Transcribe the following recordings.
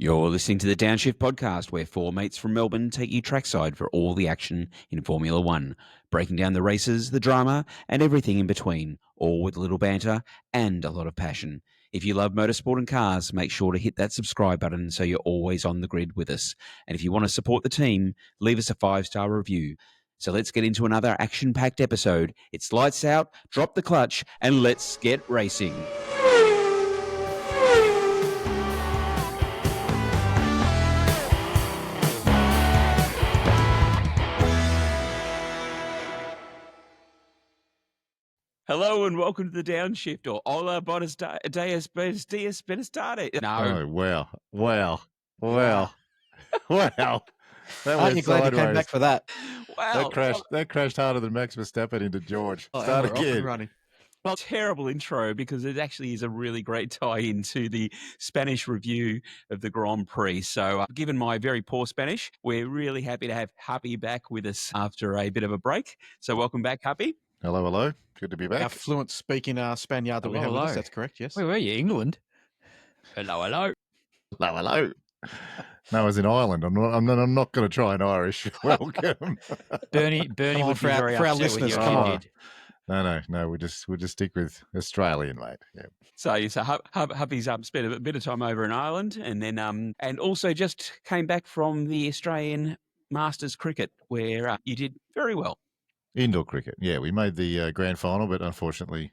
You're listening to the Downshift podcast, where four mates from Melbourne take you trackside for all the action in Formula One, breaking down the races, the drama, and everything in between, all with a little banter and a lot of passion. If you love motorsport and cars, make sure to hit that subscribe button so you're always on the grid with us. And if you want to support the team, leave us a 5-star review. So let's get into another action-packed episode. It's lights out, drop the clutch, and let's get racing. Hello and welcome to the Downshift, or Hola, buenos dias, buenos tardes. No. Oh, wow. That Aren't you glad you came back for that? Wow. That crashed harder than Max Verstappen into George. Oh, Start and we're off and again. running. Well, terrible intro, because it actually is a really great tie into the Spanish review of the Grand Prix. So given my very poor Spanish, we're really happy to have Happy back with us after a bit of a break. So welcome back, Happy. Hello. Good to be back. Our fluent speaking Spaniard that we have with us, that's correct, yes. Where were you? England? Hello. Hello. No, I was in Ireland. I'm not going to try an Irish. Welcome. Bernie Come on, would be very for our upset listeners, with you if come you on. did. No. We'll just stick with Australian, mate. Yeah. So Happy's spent a bit of time over in Ireland, and then and also just came back from the Australian Masters cricket, where you did very well. Indoor cricket. Yeah, we made the grand final, but unfortunately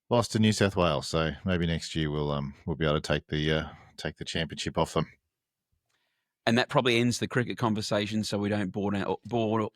lost to New South Wales. So maybe next year we'll be able to take the championship off them. And that probably ends the cricket conversation, so we don't bore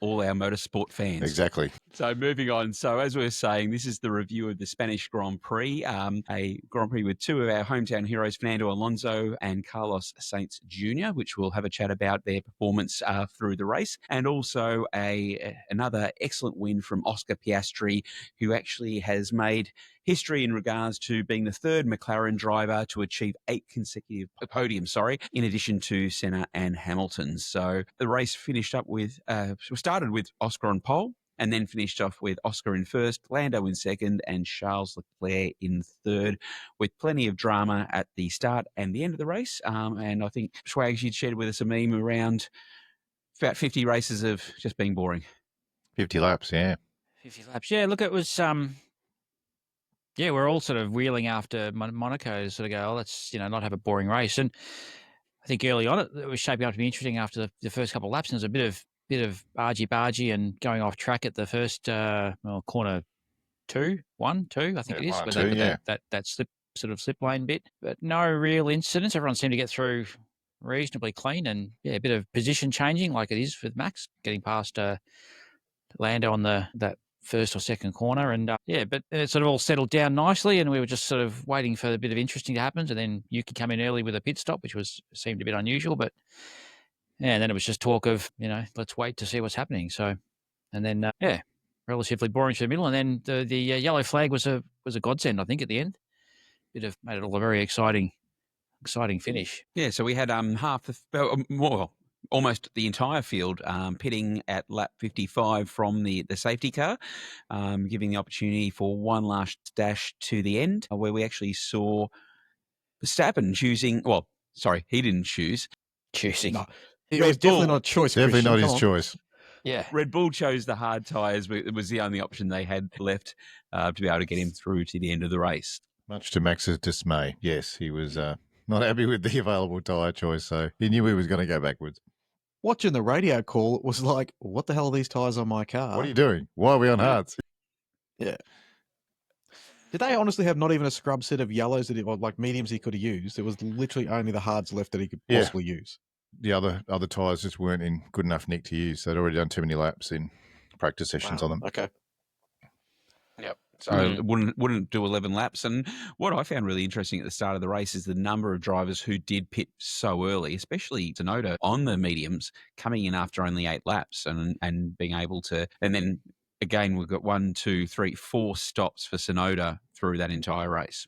all our motorsport fans. Exactly. So moving on. So as we were saying, this is the review of the Spanish Grand Prix, a Grand Prix with two of our hometown heroes, Fernando Alonso and Carlos Sainz Jr., which we'll have a chat about their performance through the race, and also another excellent win from Oscar Piastri, who actually has made history in regards to being the third McLaren driver to achieve 8 consecutive podiums, in addition to Senna and Hamilton. So the race finished up with, started with Oscar on pole, and then finished off with Oscar in first, Lando in second, and Charles Leclerc in third, with plenty of drama at the start and the end of the race. And I think, Swags, you'd shared with us a meme around about 50 races of just being boring. 50 laps, yeah. 50 laps. Yeah, look, it was... we're all sort of wheeling after Monaco to sort of go, let's not have a boring race. And I think early on it was shaping up to be interesting after the first couple of laps. And there was a bit of argy-bargy and going off track at the first corner 2, I think it is. 1 or 2, yeah. That slip lane bit. But no real incidents. Everyone seemed to get through reasonably clean, and a bit of position changing like it is with Max, getting past Lando on that first or second corner, and but it sort of all settled down nicely, and we were just sort of waiting for a bit of interesting to happen, and then Yuki come in early with a pit stop, which seemed a bit unusual, but and then it was just talk of let's wait to see what's happening. So, and then relatively boring to the middle, and then the yellow flag was a godsend, I think, at the end. Made it all a very exciting finish. Yeah, so we had almost the entire field pitting at lap 55 from the safety car, giving the opportunity for one last dash to the end, where we actually saw Verstappen choosing. Well, sorry, he didn't choose. Choosing. No, it was definitely not a choice. Definitely Christian. not his choice. Yeah. Red Bull chose the hard tyres. It was the only option they had left to be able to get him through to the end of the race. Much to Max's dismay, yes, he was not happy with the available tyre choice, so he knew he was going to go backwards. Watching the radio call, it was like, what the hell are these tyres on my car? What are you doing? Why are we on hards? Yeah. Did they honestly have not even a scrub set of yellows like mediums he could have used? There was literally only the hards left that he could possibly use. The other tyres just weren't in good enough nick to use. They'd already done too many laps in practice sessions on them. Okay. Yep. So it wouldn't do 11 laps. And what I found really interesting at the start of the race is the number of drivers who did pit so early, especially Tsunoda on the mediums, coming in after only 8 laps and being able to. And then again, we've got 1, 2, 3, 4 stops for Tsunoda through that entire race.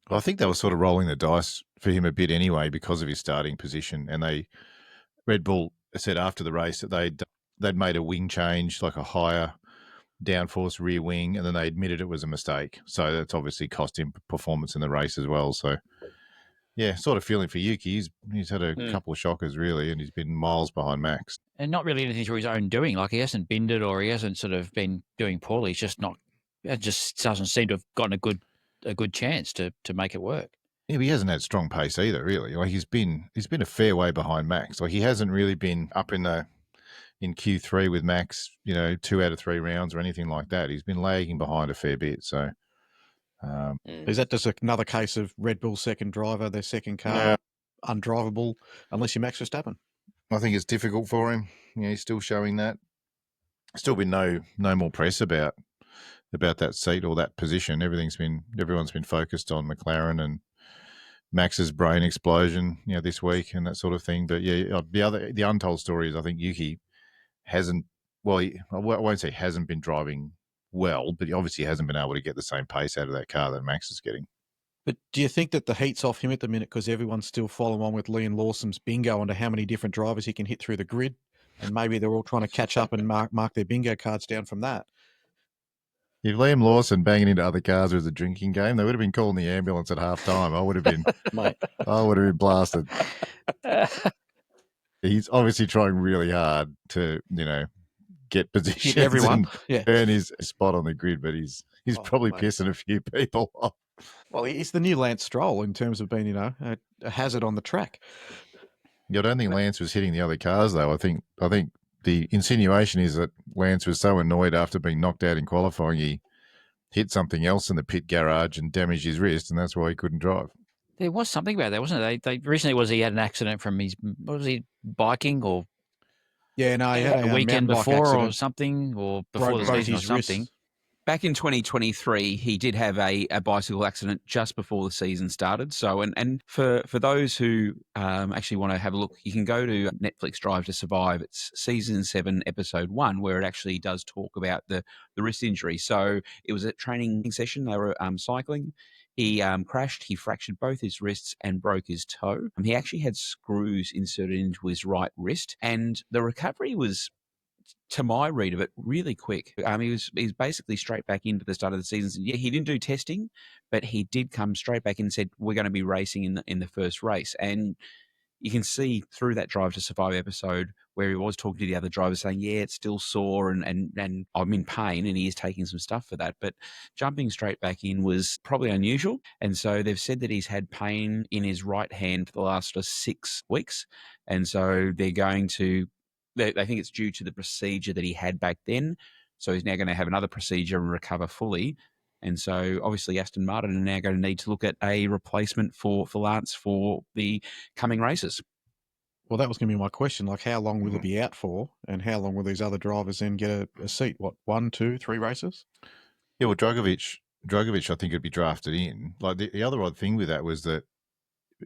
Well, I think they were sort of rolling the dice for him a bit anyway because of his starting position. And Red Bull said after the race that they'd made a wing change, like a higher downforce rear wing, and then they admitted it was a mistake. So that's obviously cost him performance in the race as well. So Yeah, sort of feeling for Yuki. He's had a couple of shockers, really, and he's been miles behind Max. And not really anything through his own doing. Like, he hasn't binned it or he hasn't sort of been doing poorly. He's just not. It just doesn't seem to have gotten a good chance to make it work. Yeah, but he hasn't had strong pace either, really. Like, he's been a fair way behind Max. Like, he hasn't really been up in Q3 with Max, 2 out of 3 rounds or anything like that. He's been lagging behind a fair bit. So, is that just another case of Red Bull's second driver, their second car, undrivable unless you're Max Verstappen? I think it's difficult for him. He's still showing that. Still been no more press about that seat or that position. Everyone's been focused on McLaren and Max's brain explosion, this week and that sort of thing. But yeah, the untold story is I think Yuki hasn't. Well, I won't say hasn't been driving well, but he obviously hasn't been able to get the same pace out of that car that Max is getting. But do you think that the heat's off him at the minute because everyone's still following on with Liam Lawson's bingo onto how many different drivers he can hit through the grid? And maybe they're all trying to catch up and mark their bingo cards down from that. If Liam Lawson banging into other cars was a drinking game, they would have been calling the ambulance at half time. I would have been, Mate. I would have been blasted. He's obviously trying really hard to, get positions everyone. and earn his spot on the grid, but he's probably mate. pissing a few people off. Well, he's the new Lance Stroll in terms of being, a hazard on the track. Yeah, I don't think Lance was hitting the other cars, though. I think the insinuation is that Lance was so annoyed after being knocked out in qualifying, he hit something else in the pit garage and damaged his wrist, and that's why he couldn't drive. There was something about that, wasn't it? They recently he had an accident from his, what was he, biking or Yeah, no, he had a weekend mountain bike before or accident. something, or before the Broke season or his wrist. something. Back in 2023, he did have a bicycle accident just before the season started. So, and for those who actually want to have a look, you can go to Netflix Drive to Survive. It's season 7, episode 1, where it actually does talk about the wrist injury. So it was a training session. They were cycling. He crashed. He fractured both his wrists and broke his toe. He actually had screws inserted into his right wrist, and the recovery was, to my read of it, really quick. He was basically straight back into the start of the season. Yeah, he didn't do testing, but he did come straight back and said, "We're going to be racing in the first race." And you can see through that Drive to Survive episode where he was talking to the other drivers saying, "Yeah, it's still sore and I'm in pain," and he is taking some stuff for that. But jumping straight back in was probably unusual. And so they've said that he's had pain in his right hand for the last 6 weeks. And so they're going to, they think it's due to the procedure that he had back then. So he's now going to have another procedure and recover fully. And so obviously Aston Martin are now going to need to look at a replacement for Lance for the coming races. Well, that was going to be my question. Like, how long will it be out for? And how long will these other drivers then get a seat? What, 1, 2, 3 races? Yeah, well, Dragovic, I think, would be drafted in. Like, the other odd thing with that was that,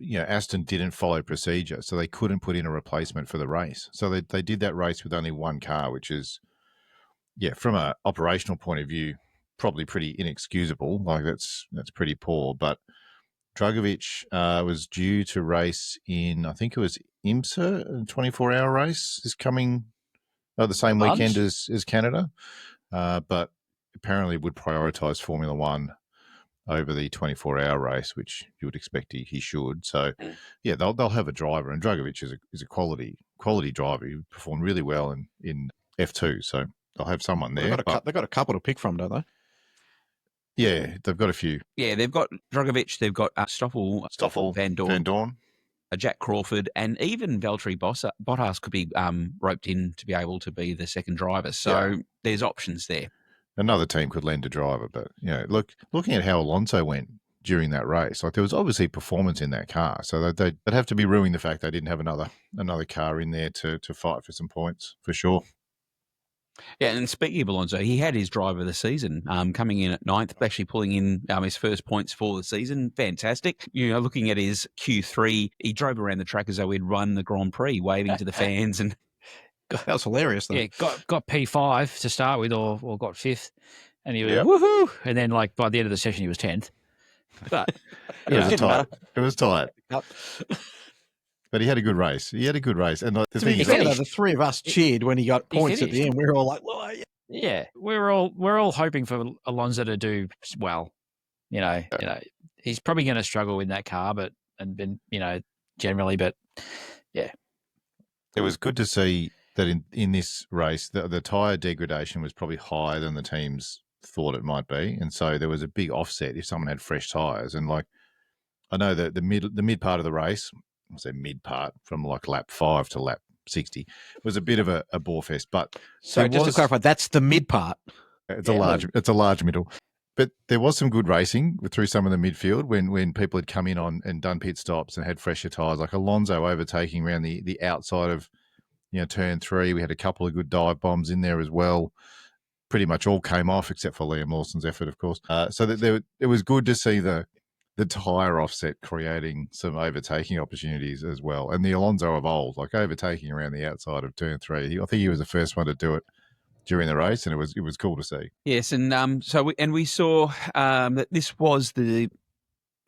Aston didn't follow procedure, so they couldn't put in a replacement for the race. So they did that race with only one car, which is, from an operational point of view, probably pretty inexcusable. Like, that's pretty poor. But Dragovic was due to race in, I think it was IMSA, a 24-hour race, is coming the same weekend as Canada, but apparently would prioritise Formula One over the 24-hour race, which you would expect he should. So, yeah, they'll have a driver, and Dragovic is a quality driver. He performed really well in F2, so they'll have someone there. They've got a couple to pick from, don't they? Yeah, they've got a few. Yeah, they've got Dragovic, they've got Stoffel Van Dorn, Jack Crawford, and even Valtteri Bottas could be roped in to be able to be the second driver. So there's options there. Another team could lend a driver, but looking at how Alonso went during that race, like, there was obviously performance in that car, so they'd have to be ruining the fact they didn't have another car in there to fight for some points for sure. Yeah, and speaking of Alonso, he had his driver of the season, coming in at 9th, actually pulling in his first points for the season. Fantastic. Looking at his Q3, he drove around the track as though he'd run the Grand Prix, waving to the fans. And that was hilarious, though. Yeah, got P5 to start with, or got 5th, and he was woohoo! And then, like, by the end of the session, he was 10th. But it was tight. But he had a good race. And the thing is, the three of us cheered when he got points at the end. We were all like, "Whoa!" Yeah, we're all hoping for Alonso to do well. He's probably going to struggle in that car, but and been, generally, but yeah. It was good to see that in this race, the tyre degradation was probably higher than the teams thought it might be. And so there was a big offset if someone had fresh tyres. And like, I know that the mid part of the race, I'll say mid part from like lap 5 to lap 60 was a bit of a bore fest. But So just to clarify, that's the mid part. It's a large middle. But there was some good racing through some of the midfield when people had come in on and done pit stops and had fresher tyres, like Alonso overtaking around the outside of turn 3. We had a couple of good dive bombs in there as well. Pretty much all came off except for Liam Lawson's effort, of course. So that it was good to see the tyre offset creating some overtaking opportunities as well. And the Alonso of old, like overtaking around the outside of turn 3. I think he was the first one to do it during the race, and it was cool to see. Yes, and we saw that this was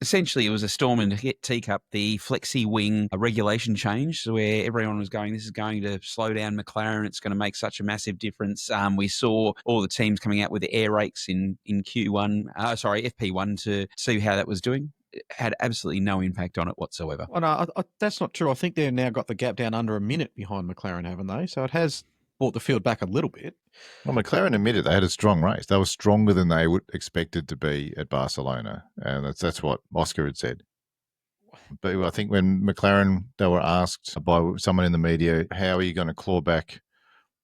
essentially it was a storm in a teacup, the flexi wing regulation change, where everyone was going, this is going to slow down McLaren, it's going to make such a massive difference. We saw all the teams coming out with the air rakes in FP1 to see how that was doing. It had absolutely no impact on it whatsoever. Well, no, that's not true. I think they've now got the gap down under a minute behind McLaren, haven't they? So it has brought the field back a little bit. Well, McLaren admitted they had a strong race. They were stronger than they would expected to be at Barcelona, and that's what Oscar had said. But I think when McLaren, they were asked by someone in the media, how are you going to claw back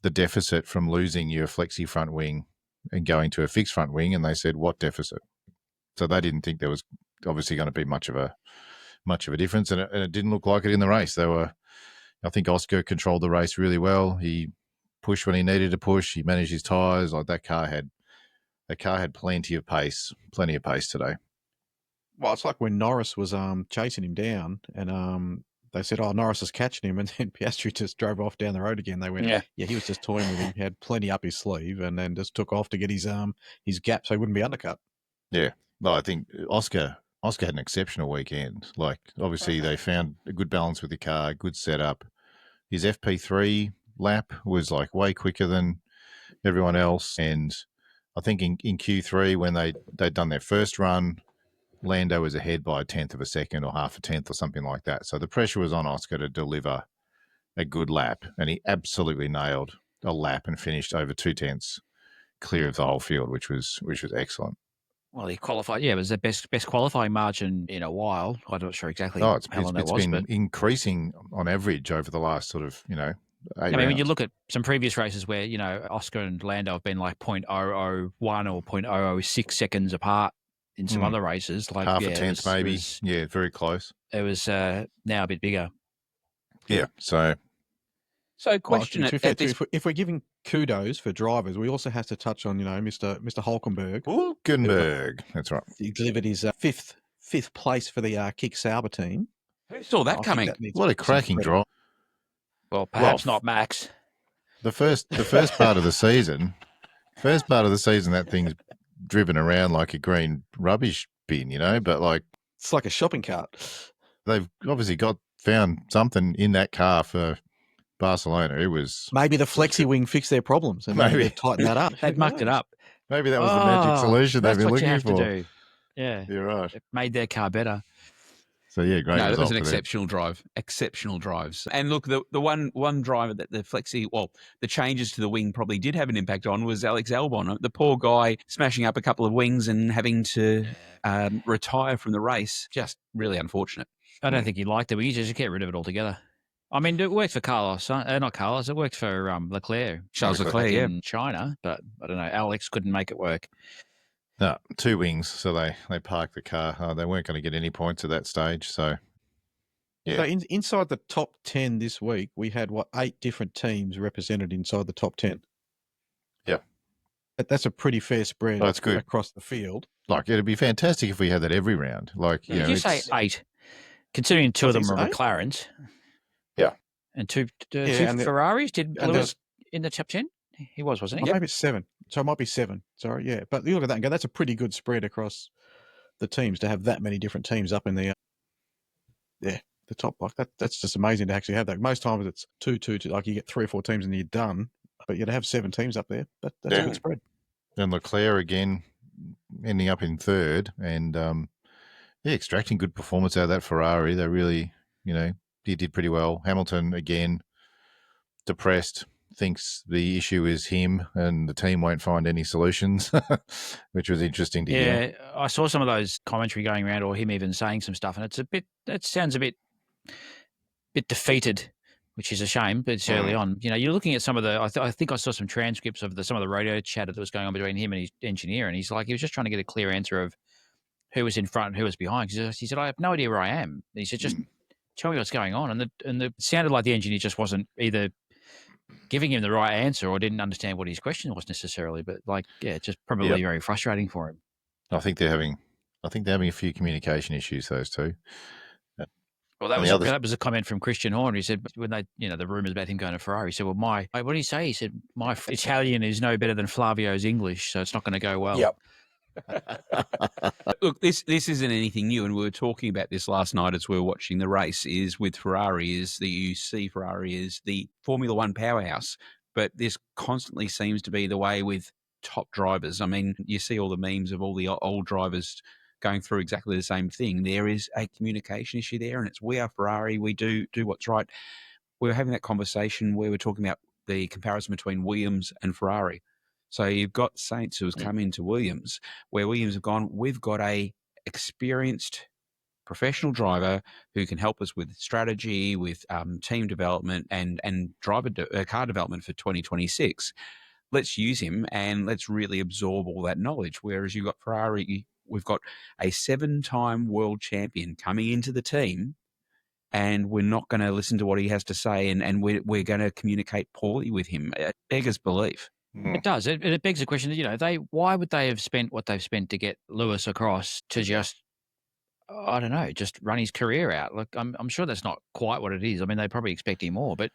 the deficit from losing your flexi front wing and going to a fixed front wing? And they said, what deficit? So they didn't think there was obviously going to be much of a difference, and it didn't look like it in the race. I think Oscar controlled the race really well. He pushed when he needed to push. He managed his tyres. Like that car had plenty of pace today. Well, it's like when Norris was chasing him down, and they said, "Oh, Norris is catching him," and then Piastri just drove off down the road again. They went, "Yeah, he was just toying with him. He had plenty up his sleeve, and then just took off to get his gap so he wouldn't be undercut." Yeah, well, I think Oscar had an exceptional weekend. Like obviously they found a good balance with the car, good setup. His FP3 lap was like way quicker than everyone else, and I think in Q3 when they'd done their first run, Lando was ahead by 1/10 of a second or half a tenth or something like that. So the pressure was on Oscar to deliver a good lap, and he absolutely nailed a lap and finished over 2/10 clear of the whole field, which was excellent. Well, he qualified. Yeah, it was the best qualifying margin in a while. I'm not sure exactly how long that was. It's been increasing on average over the last sort of 8 rounds. When you look at some previous races where Oscar and Lando have been like 0.001 or 0.006 seconds apart in some other races, like half a tenth maybe. Very close. It was now a bit bigger. Yeah. So question if we're giving kudos for drivers, we also have to touch on Mr. Hulkenberg. Hulkenberg, that's right. He delivered his fifth place for the Kick Sauber team. Who saw that coming? What a cracking drive! Well, perhaps not Max. The first part of the season, that thing's driven around like a green rubbish bin, but like it's like a shopping cart. They've obviously found something in that car for Barcelona. It was maybe the flexi wing fixed their problems and maybe tighten that up. They'd mucked it up. Maybe that was the magic solution they've been looking for. To do. Yeah, you're right. It made their car better. So yeah, great. No, that was an exceptional drive. Exceptional drives. And look, the one driver that the changes to the wing probably did have an impact on was Alex Albon. The poor guy smashing up a couple of wings and having to retire from the race. Just really unfortunate. I don't think he liked it. We just get rid of it altogether. I mean, it worked for Carlos, not Carlos. It worked for Leclerc, Charles Leclerc, in China. But I don't know. Alex couldn't make it work. No, 2 wings, so they parked the car. They weren't going to get any points at that stage. So, yeah. So inside the top 10 this week, we had 8 different teams represented inside the top 10. Yeah, that's a pretty fair spread. That's good across the field. Like it'd be fantastic if we had that every round. Like did you say 8? Considering 2 of them were McLarens. Yeah, and two Ferraris. Did Lewis in the top 10? He wasn't he? Maybe it's 7. So it might be 7. Sorry, yeah. But you look at that and go, that's a pretty good spread across the teams to have that many different teams up in the top block. That's just amazing to actually have that. Most times it's 2, like you get 3 or 4 teams and you're done. But to have 7 teams up there, that's a good spread. And Leclerc again ending up in 3rd, and extracting good performance out of that Ferrari. They really, did pretty well. Hamilton, again, depressed, thinks the issue is him and the team won't find any solutions, which was interesting to hear. Yeah, I saw some of those commentary going around, or him even saying some stuff, and it sounds a bit defeated, which is a shame, but it's early on. You're looking at some of the, I think I saw some transcripts of some of the radio chatter that was going on between him and his engineer, and he was just trying to get a clear answer of who was in front and who was behind. He said, I have no idea where I am. And he said, just tell me what's going on. And it sounded like the engineer just wasn't either giving him the right answer or didn't understand what his question was necessarily. But just probably very frustrating for him. I think they're having a few communication issues, those two. Well, that was a comment from Christian Horner. He said when they, the rumours about him going to Ferrari, he said, well, what did he say? He said, my Italian is no better than Flavio's English, so it's not going to go well. Yep. Look, this isn't anything new, and we were talking about this last night as we were watching the race. Is with Ferrari, is that you see Ferrari as the Formula One powerhouse, but this constantly seems to be the way with top drivers. I mean, you see all the memes of all the old drivers going through exactly the same thing. There is a communication issue there, and it's we are Ferrari. We do what's right. We were having that conversation where we're talking about the comparison between Williams and Ferrari. So you've got Saints who has come into Williams, where Williams have gone, we've got a experienced professional driver who can help us with strategy, with team development and driver car development for 2026. Let's use him and let's really absorb all that knowledge. Whereas you've got Ferrari, we've got a 7-time world champion coming into the team, and we're not going to listen to what he has to say, and we're going to communicate poorly with him. It beggars belief. It does. It begs the question, why would they have spent what they've spent to get Lewis across to just, I don't know, just run his career out? Look, I'm sure that's not quite what it is. I mean, they probably expect him more, but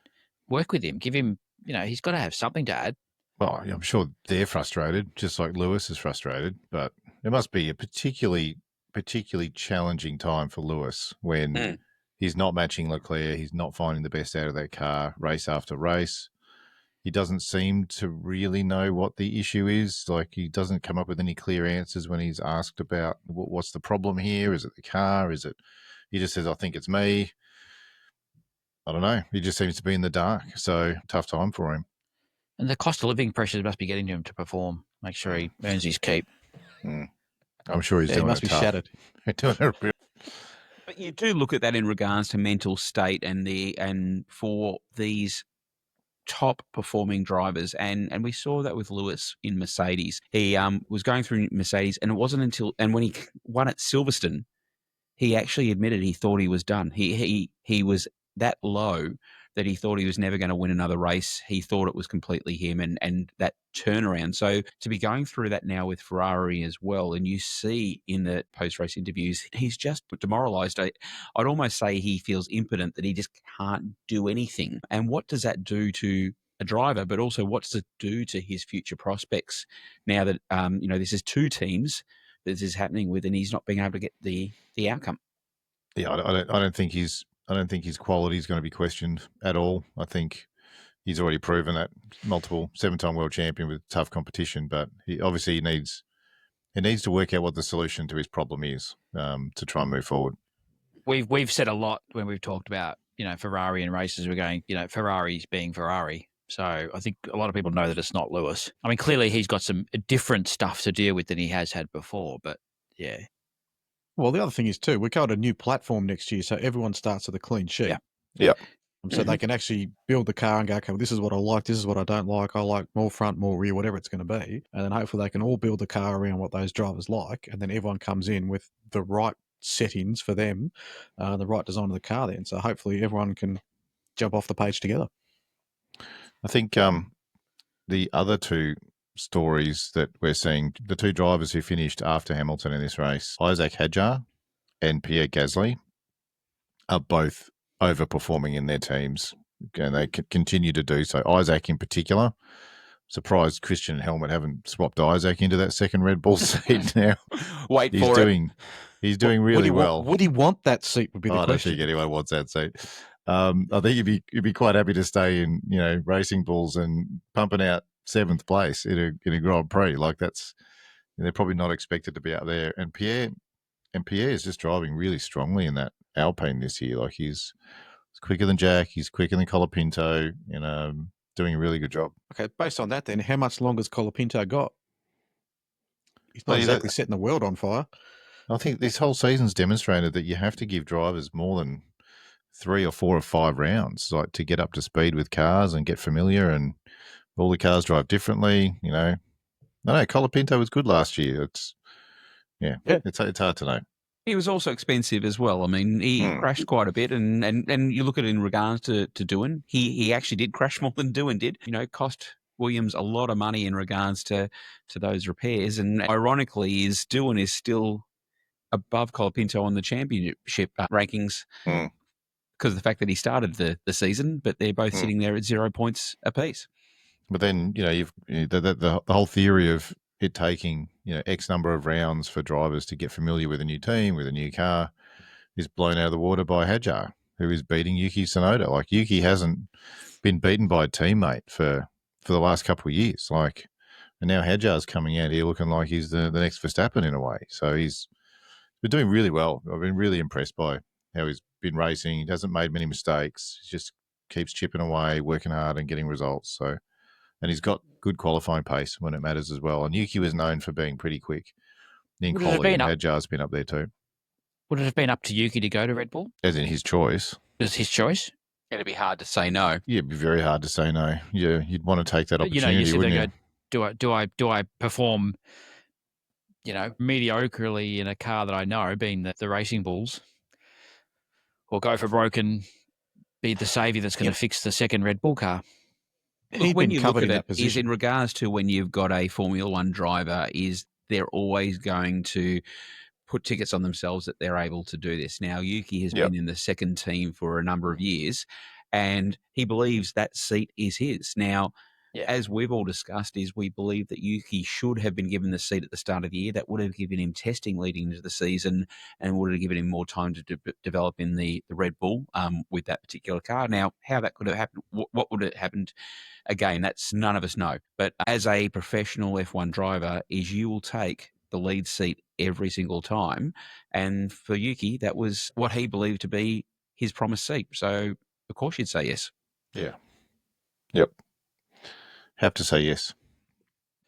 work with him. Give him, he's got to have something to add. Well, I'm sure they're frustrated, just like Lewis is frustrated, but it must be a particularly challenging time for Lewis when he's not matching Leclerc, he's not finding the best out of that car race after race. He doesn't seem to really know what the issue is. Like, he doesn't come up with any clear answers when he's asked about what's the problem here. Is it the car? He just says, I think it's me. I don't know. He just seems to be in the dark. So tough time for him. And the cost of living pressures must be getting to him to perform. Make sure he earns his keep. I'm sure he's doing it. He must be shattered. But you do look at that in regards to mental state and for these top performing drivers, and we saw that with Lewis in Mercedes. He was going through Mercedes, and it wasn't until when he won at Silverstone, he actually admitted he thought he was done. He was that low that he thought he was never going to win another race. He thought it was completely him, and that turnaround. So to be going through that now with Ferrari as well, and you see in the post-race interviews, he's just demoralised. I'd almost say he feels impotent, that he just can't do anything. And what does that do to a driver, but also what does it do to his future prospects now that, this is 2 teams that this is happening with, and he's not being able to get the outcome? Yeah, I don't think his quality is going to be questioned at all. I think he's already proven that, multiple 7-time world champion with tough competition, but he needs to work out what the solution to his problem is to try and move forward. We've said a lot when we've talked about, Ferrari and races. We're going, Ferrari's being Ferrari. So I think a lot of people know that it's not Lewis. I mean, clearly he's got some different stuff to deal with than he has had before, but yeah. Well, the other thing is too, we're going to a new platform next year, so everyone starts with a clean sheet. Yeah. So they can actually build the car and go, okay, well, this is what I like, this is what I don't like. I like more front, more rear, whatever it's going to be. And then hopefully they can all build the car around what those drivers like. And then everyone comes in with the right settings for them, the right design of the car then. So hopefully everyone can jump off the page together. I think the other 2 stories that we're seeing, the 2 drivers who finished after Hamilton in this race, Isaac Hadjar and Pierre Gasly, are both overperforming in their teams, and they continue to do so. Isaac in particular, surprised Christian and Helmut haven't swapped Isaac into that second Red Bull seat now. Wait for it. He's doing really well. Would he want that seat would be the question. I don't think anyone wants that seat. I think you'd be quite happy to stay in, Racing Bulls and pumping out 7th place in a Grand Prix. Like, they're probably not expected to be out there. And Pierre, And Pierre is just driving really strongly in that Alpine this year. Like he's quicker than Jack. He's quicker than Colapinto. Doing a really good job. Okay, based on that, then how much longer has Colapinto got? He's not Well, exactly setting the world on fire. I think this whole season's demonstrated that you have to give drivers more than 3 or 4 or 5 rounds, like to get up to speed with cars and get familiar. And all the cars drive differently. I know Colapinto was good last year. It's hard to know. He was also expensive as well. I mean, he crashed quite a bit, and you look at it in regards to Doohan. He actually did crash more than Doohan did. Cost Williams a lot of money in regards to those repairs. And ironically, Doohan is still above Colapinto on the championship rankings because of the fact that he started the season, but they're both sitting there at 0 points apiece. But then you've the whole theory of it taking X number of rounds for drivers to get familiar with a new team, with a new car, is blown out of the water by Hadjar, who is beating Yuki Tsunoda. Like Yuki hasn't been beaten by a teammate for the last couple of years. Like, and now Hadjar's coming out here looking like he's the next Verstappen in a way. So he's been doing really well. I've been really impressed by how he's been racing. He hasn't made many mistakes. He just keeps chipping away, working hard and getting results. So, and he's got good qualifying pace when it matters as well. And Yuki was known for being pretty quick in quality, and Hadjar's been up there too. Would it have been up to Yuki to go to Red Bull? As in his choice. Is his choice? It'd be hard to say no. Yeah, it'd be very hard to say no. Yeah, you'd want to take that opportunity, you wouldn't you? Go, do I perform, mediocrely in a car that I know, being the Racing Bulls, or go for broke and be the saviour that's going to fix the second Red Bull car? Look, when you look at it, is in regards to when you've got a Formula One driver, is they're always going to put tickets on themselves that they're able to do this. Now, Yuki has been in the second team for a number of years, and he believes that seat is his. Now, as we've all discussed, is we believe that Yuki should have been given the seat at the start of the year. That would have given him testing leading into the season and would have given him more time to develop in the Red Bull with that particular car. Now, how that could have happened, what would have happened, again, that's none of us know. But as a professional F1 driver, is you will take the lead seat every single time. And for Yuki, that was what he believed to be his promised seat. So, of course, you'd say yes. Yeah. Yep. Have to say yes.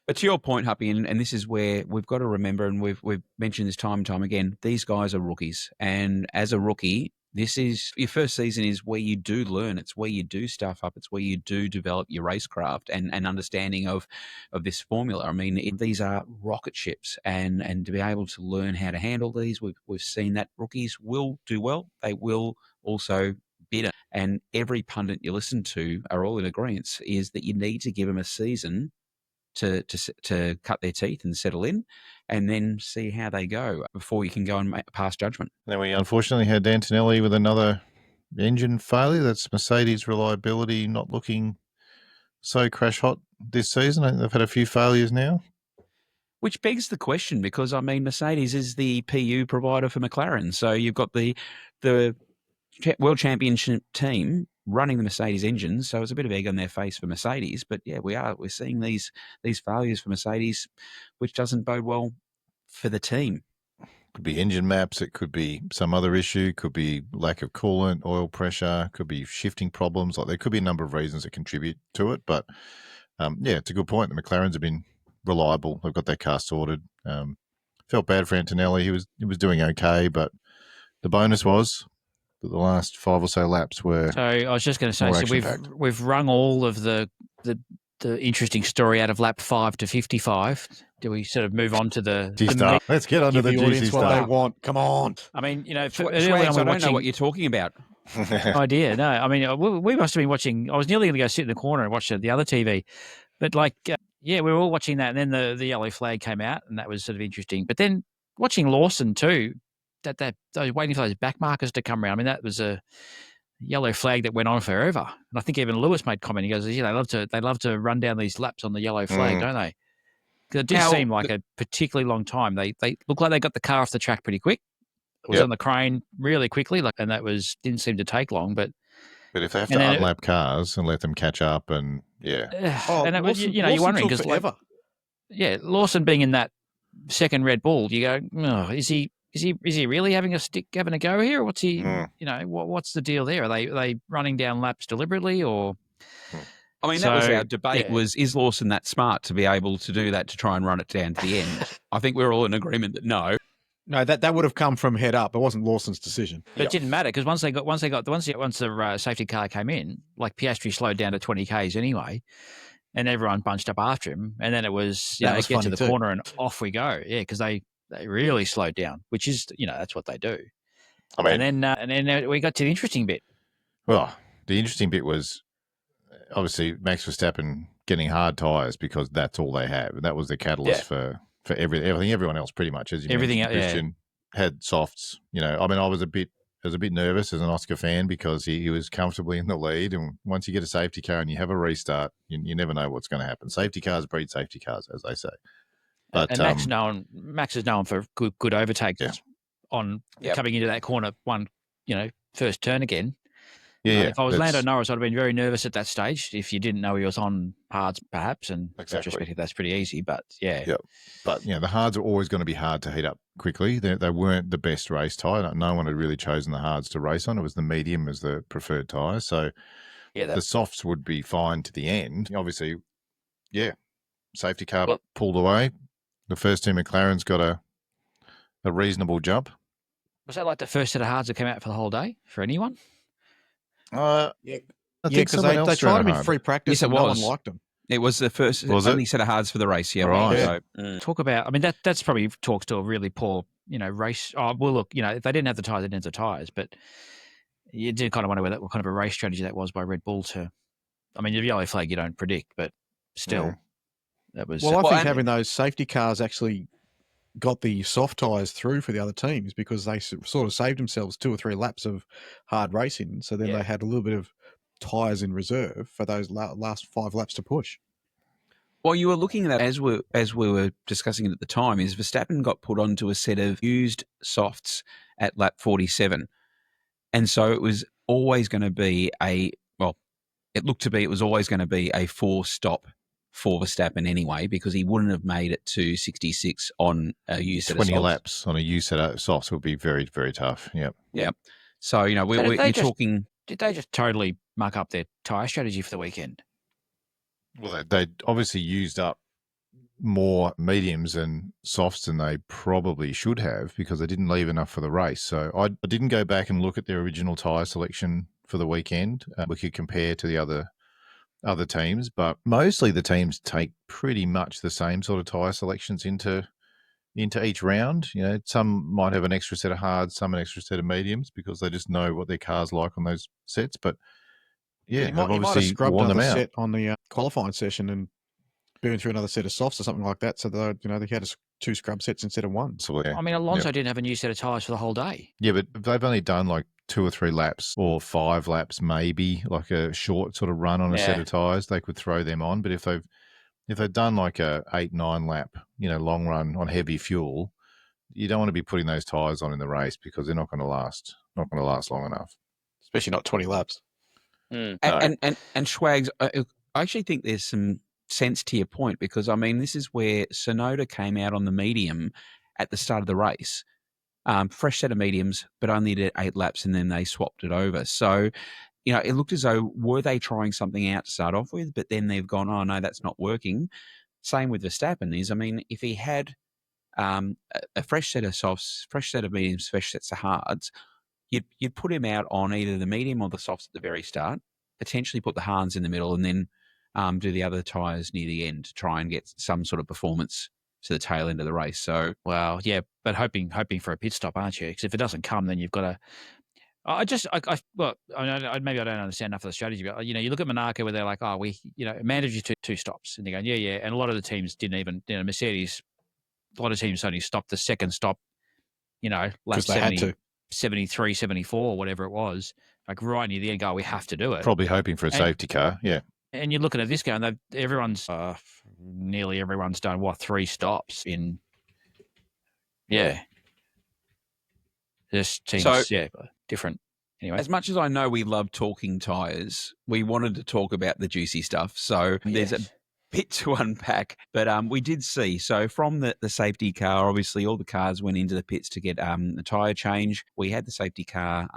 But to your point, Huppy, and this is where we've got to remember, and we've mentioned this time and time again, these guys are rookies. And as a rookie, this is your first season is where you do learn. It's where you do stuff up. It's where you do develop your racecraft and understanding of this formula. I mean, these are rocket ships, and to be able to learn how to handle these, we've seen that rookies will do well. They will also bitter. And every pundit you listen to are all in agreement is that you need to give them a season to cut their teeth and settle in, and then see how they go before you can go and pass judgment. Then we unfortunately had Antonelli with another engine failure. That's Mercedes' reliability not looking so crash hot this season. I think they've had a few failures now. Which begs the question, because, I mean, Mercedes is the PU provider for McLaren. So you've got the World Championship team running the Mercedes engines, so it's a bit of egg on their face for Mercedes. But yeah, we're seeing these failures for Mercedes, which doesn't bode well for the team. Could be engine maps, it could be some other issue, could be lack of coolant, oil pressure, could be shifting problems. Like, there could be a number of reasons that contribute to it. But it's a good point. The McLarens have been reliable. They've got their car sorted. Felt bad for Antonelli. He was doing okay, but the bonus was the last 5 or so laps were. So I was just going to say, so we've wrung all of the interesting story out of lap 5 to 55. Do we sort of move on to the G-Star? Let's get onto the juicy stuff. What they want. Come on. I mean, I don't know what you're talking about. Idea. No, I mean, we must have been watching. I was nearly going to go sit in the corner and watch the other TV, but we were all watching that, and then the yellow flag came out, and that was sort of interesting. But then watching Lawson too. That I was waiting for those back markers to come around. I mean, that was a yellow flag that went on forever. And I think even Lewis made comment. He goes, "Yeah, they love to run down these laps on the yellow flag, don't they?" Because it did seem like a particularly long time. They looked like they got the car off the track pretty quick. It was on the crane really quickly, and that didn't seem to take long. But if they have to unlap cars and let them catch up, and you're wondering because Lawson being in that second Red Bull, you go, is he is he really having a go here? Or what's he? Mm. You know, what's the deal there? Are they running down laps deliberately or? I mean, that was So, our debate, yeah. was, is Lawson that smart to be able to do that, to try and run it down to the end? I think we're all in agreement that no. No, that would have come from head up. It wasn't Lawson's decision. But it didn't matter because once the safety car came in, like Piastri slowed down to 20 k's anyway, and everyone bunched up after him, and then it was That was get to funny the too. corner and off we go. Yeah, because they really slowed down, which is that's what they do. I mean, And then we got to the interesting bit. well, the interesting bit was obviously Max Verstappen getting hard tyres because that's all they have. And that was the catalyst for everything. Everyone else pretty much, as you Everything mentioned, else, Christian, had softs. I mean, I was a bit nervous as an Oscar fan because he was comfortably in the lead. And once you get a safety car and you have a restart, you never know what's going to happen. Safety cars breed safety cars, as they say. But And Max is known for good overtakes on coming into that corner one, first turn again. Yeah, if I was Lando Norris, I'd have been very nervous at that stage if you didn't know he was on hards, perhaps. And retrospective, that's pretty easy. But But the hards are always going to be hard to heat up quickly. They weren't the best race tyre. No one had really chosen the hards to race on. It was the medium as the preferred tyre. So the softs would be fine to the end. Obviously, safety car pulled away. The first two McLarens got a reasonable jump. Was that like the first set of hards that came out for the whole day for anyone? I think because they tried them in free practice and no one liked them. It was the first only set of hards for the race, Right. So, Talk about, I mean, that's probably talks to a really poor, race. Oh, well, look, if they didn't have the tyres, they didn't have the tyres. But you did kind of wonder what kind of a race strategy that was by Red Bull to, I mean, the yellow flag you don't predict, but still, that was. Well, I think having those safety cars actually got the soft tyres through for the other teams because they sort of saved themselves 2 or 3 laps of hard racing. So then they had a little bit of tyres in reserve for those last 5 laps to push. Well, you were looking at that as we were discussing it at the time, is Verstappen got put onto a set of used softs at lap 47. And so it was always going to be it was always going to be a 4-stop for Verstappen anyway, because he wouldn't have made it to 66 on a used set of softs. 20 laps on a used set of softs would be very, very tough. Yep. Yeah. So, you're talking... Did they just totally muck up their tyre strategy for the weekend? Well, they obviously used up more mediums and softs than they probably should have because they didn't leave enough for the race. So I didn't go back and look at their original tyre selection for the weekend. We could compare to the other teams, but mostly the teams take pretty much the same sort of tyre selections into each round. Some might have an extra set of hards, some an extra set of mediums because they just know what their car's like on those sets. But you might have scrubbed another set on the qualifying session and burned through another set of softs or something like that. So they had 2 scrub sets instead of 1. So, I mean, Alonso didn't have a new set of tyres for the whole day. Yeah, but they've only done like 2 or 3 laps or 5 laps, maybe like a short sort of run on a set of tyres. They could throw them on. But if they've done like a 8-9 lap, long run on heavy fuel, you don't want to be putting those tyres on in the race because they're not going to last long enough. Especially not 20 laps. And Schwags, I actually think there's some sense to your point because, I mean, this is where Tsunoda came out on the medium at the start of the race. Fresh set of mediums, but only did 8 laps and then they swapped it over. So, it looked as though, were they trying something out to start off with, but then they've gone, oh, no, that's not working. Same with Verstappen is, I mean, if he had a fresh set of softs, fresh set of mediums, fresh sets of hards, you'd put him out on either the medium or the softs at the very start, potentially put the hards in the middle and then do the other tyres near the end to try and get some sort of performance to the tail end of the race. So, well, yeah, but hoping for a pit stop, aren't you? Because if it doesn't come, then you've got to. Maybe I don't understand enough of the strategy, but you look at Monaco where they're like, oh, we mandatory 2 stops, and they're going, yeah, and a lot of the teams didn't even, Mercedes, a lot of teams only stopped the second stop, lap 70, 73, 74, whatever it was, like right near the end. Go, we have to do it. Probably hoping for a safety car, yeah. And you're looking at this guy, and nearly everyone's done 3 stops in. Yeah. This team's different. Anyway, as much as I know we love talking tyres, we wanted to talk about the juicy stuff. So there's a bit to unpack, but we did see. So from the safety car, obviously all the cars went into the pits to get a tyre change. We had the safety car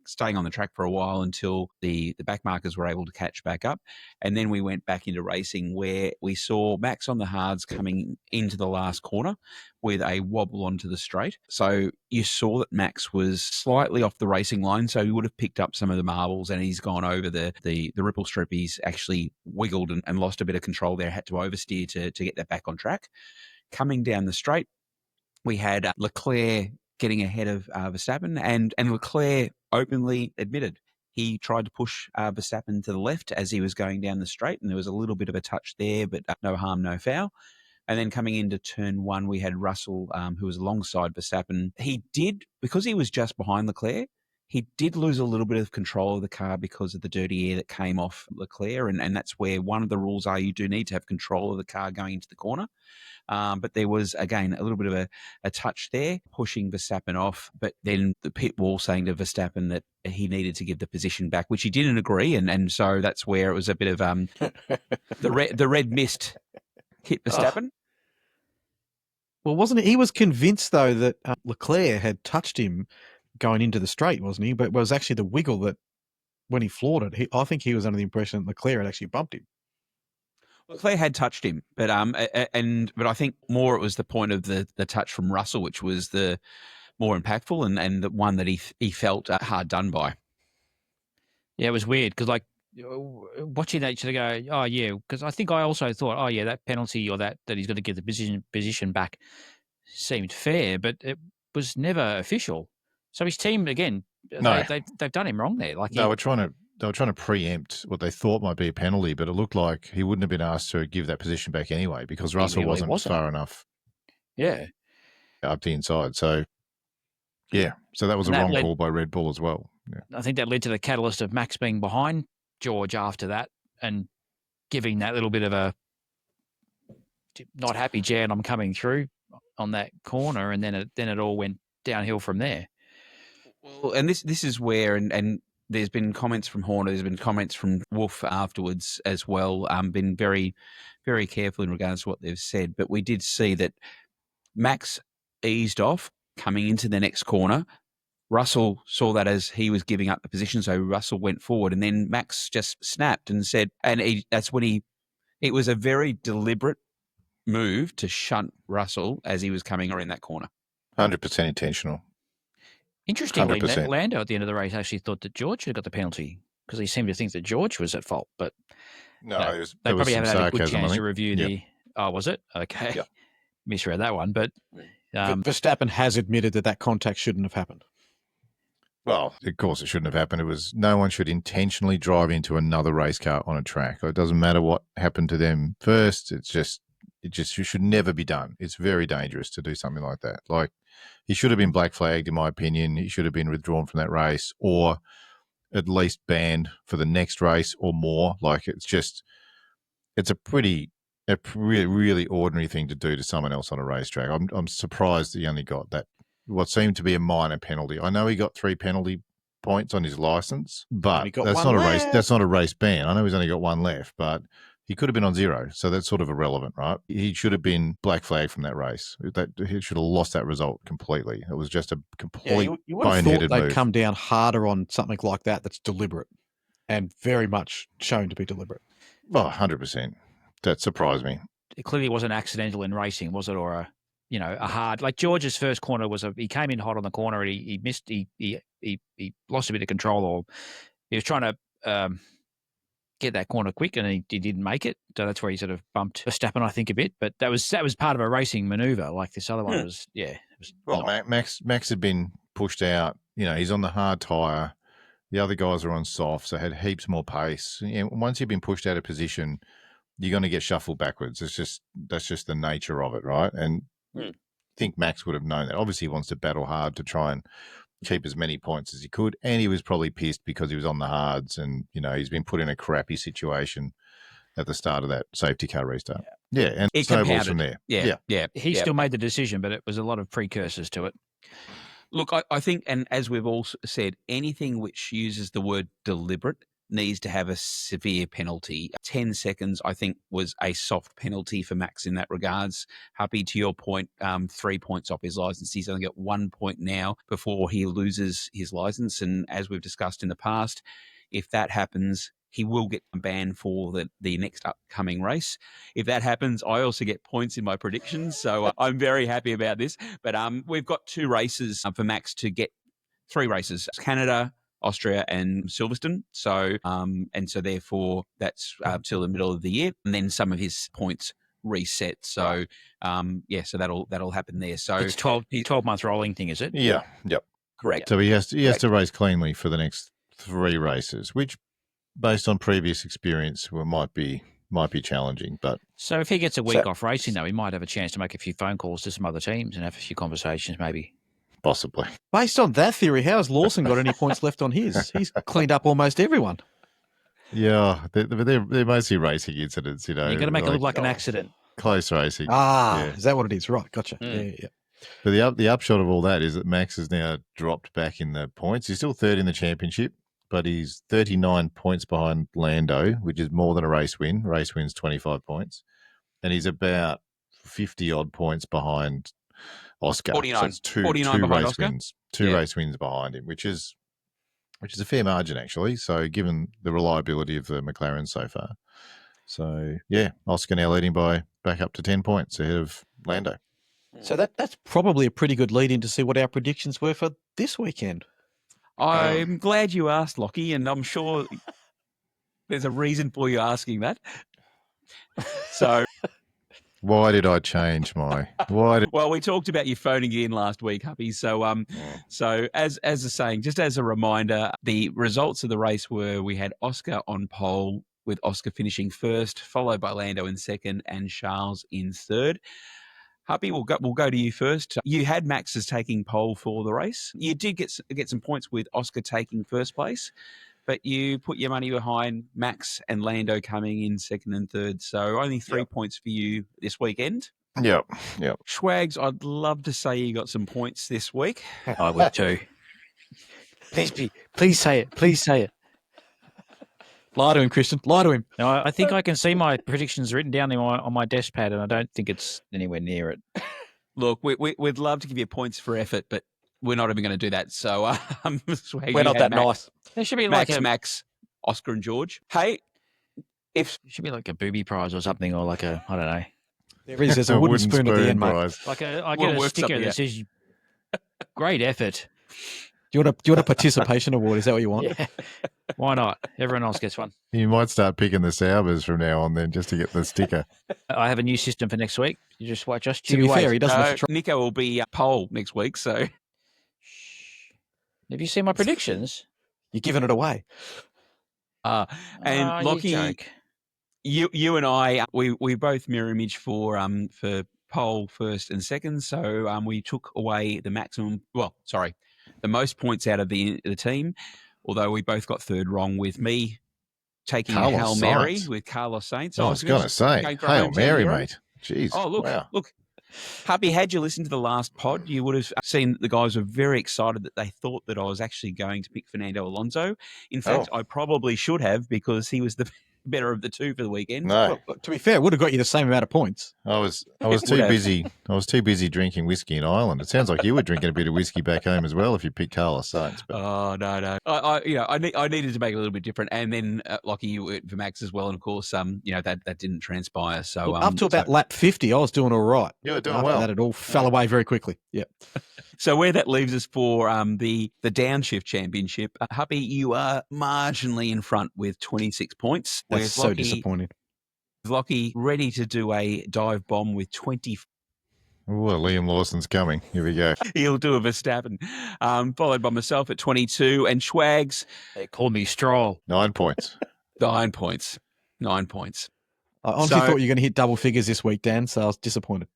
staying on the track for a while until the back markers were able to catch back up. And then we went back into racing where we saw Max on the hards coming into the last corner with a wobble onto the straight. So you saw that Max was slightly off the racing line, so he would have picked up some of the marbles and he's gone over the ripple strip. He's actually wiggled and lost a bit of control there, had to oversteer to get that back on track. Coming down the straight, we had Leclerc getting ahead of Verstappen, and Leclerc openly admitted he tried to push Verstappen to the left as he was going down the straight, and there was a little bit of a touch there, but no harm, no foul. And then coming into turn one, we had Russell, who was alongside Verstappen. He did, because he was just behind Leclerc, he did lose a little bit of control of the car because of the dirty air that came off Leclerc, and that's where one of the rules are you do need to have control of the car going into the corner. But there was, again, a little bit of a touch there, pushing Verstappen off. But then the pit wall saying to Verstappen that he needed to give the position back, which he didn't agree. And so that's where it was a bit of the red mist hit Verstappen. Well, wasn't it? He was convinced, though, that Leclerc had touched him going into the straight, wasn't he? But it was actually the wiggle that when he floored it, I think he was under the impression that Leclerc had actually bumped him. Leclerc had touched him, but I think more it was the point of the touch from Russell, which was the more impactful and the one that he felt hard done by. Yeah, it was weird because watching that, you go, oh yeah, because I think I also thought, oh yeah, that penalty or that he's got to give the position back seemed fair, but it was never official. So his team again, they've done him wrong there. Like they were trying to preempt what they thought might be a penalty, but it looked like he wouldn't have been asked to give that position back anyway because Russell wasn't far enough. Yeah, up the inside. So yeah, so that was a wrong call by Red Bull as well. Yeah. I think that led to the catalyst of Max being behind George after that and giving that little bit of a not happy Jan, I'm coming through on that corner, and then it all went downhill from there. Well, and this is where and there's been comments from Horner, there's been comments from Wolf afterwards as well. Been very, very careful in regards to what they've said, but we did see that Max eased off coming into the next corner. Russell saw that as he was giving up the position, so Russell went forward, and then Max just snapped and said, that's when it was a very deliberate move to shunt Russell as he was coming around that corner. 100% intentional. Interestingly, 100%. Lando at the end of the race actually thought that George had got the penalty because he seemed to think that George was at fault, but no, they probably haven't had a good chance to review the. Oh, was it? Okay, yep. Misread that one, but Verstappen has admitted that contact shouldn't have happened. Well, of course it shouldn't have happened. It was no one should intentionally drive into another race car on a track. It doesn't matter what happened to them first. It should never be done. It's very dangerous to do something like that. Like he should have been black flagged, in my opinion. He should have been withdrawn from that race, or at least banned for the next race or more. Like it's a really, really ordinary thing to do to someone else on a racetrack. I'm surprised that he only got that. What seemed to be a minor penalty. I know he got 3 penalty points on his license, but that's not a race. That's not a race ban. I know he's only got 1 left, but he could have been on 0, so that's sort of irrelevant, right? He should have been black flagged from that race. He should have lost that result completely. It was just a complete you would have boneheaded thought they'd move. come down harder on something like that. That's deliberate and very much shown to be deliberate. Oh, 100%. That surprised me. It clearly wasn't accidental in racing, was it, or a hard, like George's first corner he came in hot on the corner and he missed, he lost a bit of control, or he was trying to get that corner quick and he didn't make it. So that's where he sort of bumped Verstappen, I think, a bit. But that was part of a racing maneuver. Like this other one was, it was. Well, Max had been pushed out. He's on the hard tyre. The other guys are on soft, so had heaps more pace. Once you've been pushed out of position, you're going to get shuffled backwards. That's just the nature of it, right? And I think Max would have known that. Obviously, he wants to battle hard to try and keep as many points as he could, and he was probably pissed because he was on the hards, and he's been put in a crappy situation at the start of that safety car restart. Yeah, and it snowballs from there. Yeah. He still made the decision, but it was a lot of precursors to it. Look, I think, and as we've all said, anything which uses the word deliberate needs to have a severe penalty. 10 seconds, I think, was a soft penalty for Max in that regards. Happy to your point, 3 points off his licence. He's only got 1 point now before he loses his licence. And as we've discussed in the past, if that happens, he will get banned for the next upcoming race. If that happens, I also get points in my predictions. So I'm very happy about this. But we've got 2 races for Max to get 3 races: Canada, Austria, and Silverstone. So, and so therefore that's till the middle of the year, and then some of his points reset. So, so that'll happen there. So it's 12-month rolling thing, is it? Yeah. Yep. Correct. So he has to race cleanly for the next 3 races, which, based on previous experience, might be challenging. But so if he gets a week off racing, though, he might have a chance to make a few phone calls to some other teams and have a few conversations, maybe. Possibly. Based on that theory, how has Lawson got any points left on his? He's cleaned up almost everyone. Yeah, they're mostly racing incidents, You've got to make it look like an accident. Close racing. Is that what it is? Right, gotcha. Yeah. But the upshot of all that is that Max has now dropped back in the points. He's still third in the championship, but he's 39 points behind Lando, which is more than a race win. Race win's 25 points. And he's about 50-odd points behind Oscar. 49. So it's two behind race Oscar? wins. Two race wins behind him, which is a fair margin, actually. So given the reliability of the McLaren so far. So, yeah, Oscar now leading by back up to 10 points ahead of Lando. So that's probably a pretty good lead in to see what our predictions were for this weekend. I'm glad you asked, Lockie, and I'm sure there's a reason for you asking that. So, why did I change my? Well, we talked about you phoning in last week, Huppy. So, so as a saying, just as a reminder, the results of the race were: we had Oscar on pole, with Oscar finishing first, followed by Lando in second, and Charles in third. Huppy, we'll go to you first. You had Max as taking pole for the race. You did get some points with Oscar taking first place, but you put your money behind Max and Lando coming in second and third. So only 3 points for you this weekend. Yep. Schwags, I'd love to say you got some points this week. I would too. Please say it. Please say it. Lie to him, Christian. Lie to him. No, I think I can see my predictions written down on my desk pad, and I don't think it's anywhere near it. Look, we'd love to give you points for effort, but we're not even going to do that. So Schwags, we're not that nice. There should be Max, Oscar and George. Hey, it should be like a booby prize or something, or like a, I don't know. There's a wooden spoon at the end, mate. Like I get a sticker that says "Great effort." Do you want a participation award? Is that what you want? Yeah. Why not? Everyone else gets one. You might start picking the Saubers from now on, then, just to get the sticker. I have a new system for next week. You just watch us. To be fair, he doesn't have to try. Nico will be pole next week. So, have you seen my predictions? You're giving it away. And Lockie, you and I, we both mirror image for pole first and second. So we took away the maximum. The most points out of the team, although we both got third wrong, with me taking Hail Mary with Carlos Sainz. I was going to say, Hail Mary, mate. Jeez. Oh, look. Happy, had you listened to the last pod, you would have seen that the guys were very excited that they thought that I was actually going to pick Fernando Alonso. In fact, I probably should have, because he was the better of the two for the weekend. No. Well, to be fair, it would have got you the same amount of points. I was too busy. I was too busy drinking whiskey in Ireland. It sounds like you were drinking a bit of whiskey back home as well if you picked Carlos Sainz. But... Oh no! I needed to make it a little bit different, and then Lockie, you went for Max as well, and of course, that didn't transpire. So up to about lap 50, I was doing all right. You were doing After well. That it all fell away very quickly. Yep. So where that leaves us for the downshift championship, Huppy, you are marginally in front with 26 points. That's so disappointing. Lockie ready to do a dive bomb with 20. Well, Liam Lawson's coming. Here we go. He'll do a Verstappen. Followed by myself at 22, and Schwags. They call me Stroll. 9 points. 9 points. 9 points. I honestly thought you were going to hit double figures this week, Dan, so I was disappointed.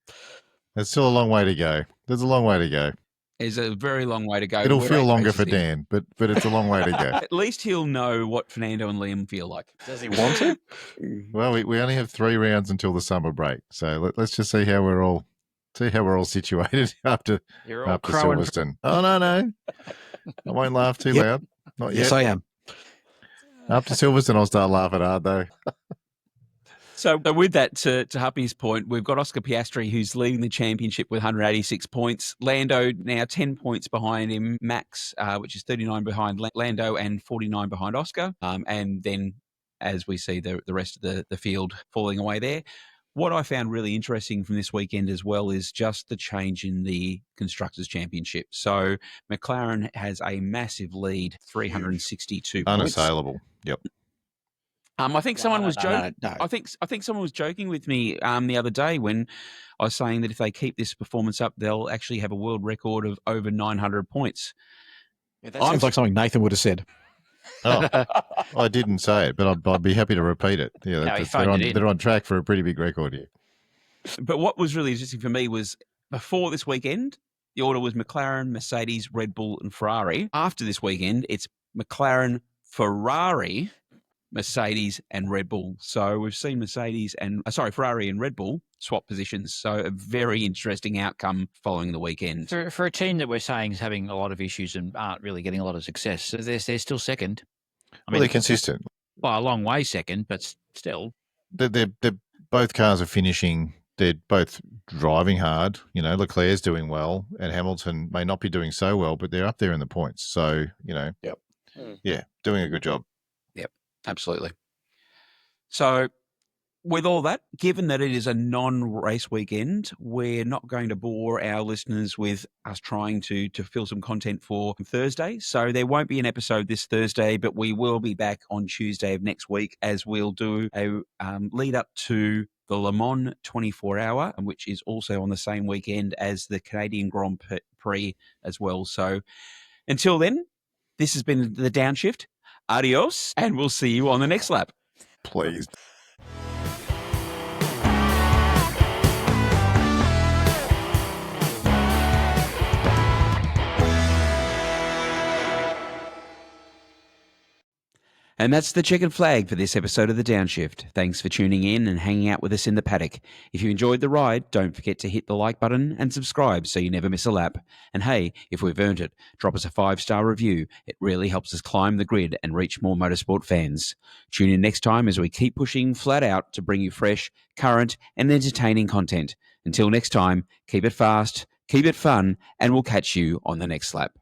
There's still a long way to go. There's a long way to go. There's a very long way to go. It'll feel longer for Dan, but it's a long way to go. At least he'll know what Fernando and Liam feel like. Does he want to? Well, we only have 3 rounds until the summer break, so let's just see how we're all situated after Silverstone. Oh no, I won't laugh too loud. Not yet. Yes, I am. After Silverstone, I'll start laughing hard, though. So with that, to Huppy's point, we've got Oscar Piastri, who's leading the championship with 186 points. Lando now 10 points behind him. Max, which is 39 behind Lando and 49 behind Oscar. And then, as we see, the rest of the field falling away there. What I found really interesting from this weekend as well is just the change in the Constructors Championship. So McLaren has a massive lead, 362 points. Unassailable. Yep. I think someone was joking. No. I think someone was joking with me the other day when I was saying that if they keep this performance up, they'll actually have a world record of over 900 points. Yeah, that sounds like something Nathan would have said. Oh, I didn't say it, but I'd be happy to repeat it. Yeah, they're on track for a pretty big record here. But what was really interesting for me was before this weekend, the order was McLaren, Mercedes, Red Bull, and Ferrari. After this weekend, it's McLaren, Ferrari, Mercedes and Red Bull. So we've seen Ferrari and Red Bull swap positions. So a very interesting outcome following the weekend. For a team that we're saying is having a lot of issues and aren't really getting a lot of success, so they're still second. They're consistent. Well, a long way second, but still. They're both cars are finishing. They're both driving hard. You know, Leclerc's doing well, and Hamilton may not be doing so well, but they're up there in the points. So, yeah, doing a good job. Absolutely. So with all that, given that it is a non-race weekend, we're not going to bore our listeners with us trying to fill some content for Thursday. So there won't be an episode this Thursday, but we will be back on Tuesday of next week as we'll do a lead up to the Le Mans 24-hour, which is also on the same weekend as the Canadian Grand Prix as well. So until then, this has been the Downshift. Adios, and we'll see you on the next lap. Please. And that's the Checkered Flag for this episode of The Downshift. Thanks for tuning in and hanging out with us in the paddock. If you enjoyed the ride, don't forget to hit the like button and subscribe so you never miss a lap. And hey, if we've earned it, drop us a 5-star review. It really helps us climb the grid and reach more motorsport fans. Tune in next time as we keep pushing flat out to bring you fresh, current, and entertaining content. Until next time, keep it fast, keep it fun, and we'll catch you on the next lap.